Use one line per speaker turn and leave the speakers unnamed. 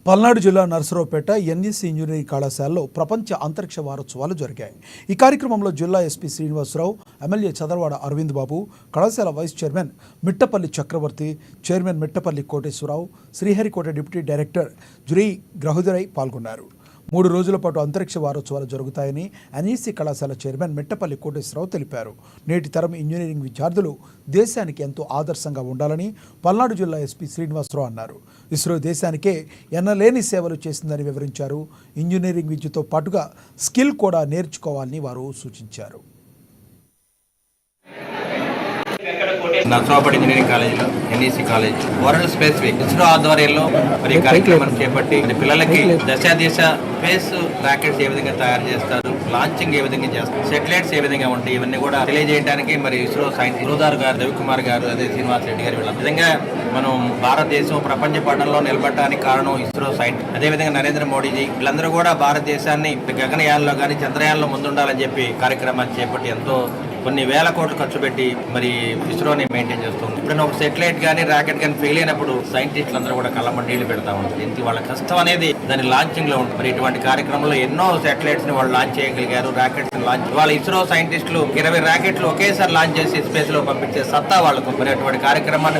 పల్నాడు జిల్లా Narasaraopet NEC engineering కళాశాలలో ప్రపంచ అంతరిక్ష వారోత్సవాలు జరిగాయి. ఈ కార్యక్రమంలో జిల్లా ఎస్పీ శ్రీనివాసరావు, ఎమ్మెల్యే చదరవాడ అరవింద్ బాబు, కళాశాల vice chairman Mittapalli Chakravarthi, chairman Mittapalli Koteswararao, Sriharikota deputy director జురీ గ్రహుదరై పాల్గొన్నారు. 3 రోజుల పాటు అంతరిక్ష వారోత్సవాలు జరుగుతాయని ఎన్ఈసీ కళాశాల చైర్మన్ మిట్టపల్లి కోటేశ్వరరావు తెలిపారు. నేటి తరం ఇంజనీరింగ్ విద్యార్థులు దేశానికి ఎంతో ఆదర్శంగా ఉండాలని పల్నాడు జిల్లా ఎస్పీ శ్రీనివాసరావు అన్నారు. ఇస్రో దేశానికే ఎన్నలేని సేవలు చేసిందని వివరించారు. ఇంజనీరింగ్ విద్యతో పాటుగా స్కిల్ కూడా నేర్చుకోవాలని వారు సూచించారు.
నర్సరావుపేట ఇంజనీరింగ్ కాలేజీలో NEC college world space week ISRO ఆధ్వర్యంలో మరి కార్యక్రమం చేపట్టి పిల్లలకి దశ స్పేస్ రాకెట్స్ ఏ విధంగా తయారు చేస్తారు, లాంచింగ్ ఏ విధంగా చేస్తారు, సెటిలైట్స్ ఏ విధంగా ఉంటాయి, ఇవన్నీ కూడా తెలియజేయడానికి మరి ఇస్రో సైన్స్ గురుదార్ గారు, రవికుమార్ గారు, అదే శ్రీనివాస్ రెడ్డి గారు వీళ్ళ విధంగా మనం భారతదేశం ప్రపంచ పటంలో నిలబడటానికి కారణం ఇస్రో సైన్స్. అదేవిధంగా నరేంద్ర మోడీజీ వీళ్ళందరూ కూడా భారతదేశాన్ని గగనయానంలో కానీ చంద్రయానంలో ముందుండాలని చెప్పి కార్యక్రమాన్ని చేపట్టి ఎంతో కొన్ని వేల కోట్లు ఖర్చు పెట్టి మరి ఇస్రోని మెయింటైన్ చేస్తుంది. ఇప్పుడు ఒక సెటిలైట్ కానీ రాకెట్ కానీ ఫెయిల్ అయినప్పుడు సైంటిస్టులు అందరూ కూడా కళ్ళమ్మ నీళ్లు పెడతా ఉంటారు. దీనికి వాళ్ళ కష్టం అనేది దాని లాంచింగ్ లో ఉంటుంది. మరి ఇటువంటి కార్యక్రమంలో ఎన్నో సెటిలైట్స్ ని వాళ్ళు లాంచ్ చేయగలిగారు, రాకెట్స్ లాంచ్. వాళ్ళ ఇస్రో సైంటిస్టులు 20 రాకెట్లు ఒకేసారి లాంచ్ చేసి స్పేస్ లో పంపించే సత్తా వాళ్ళకు. మరి అటువంటి కార్యక్రమాన్ని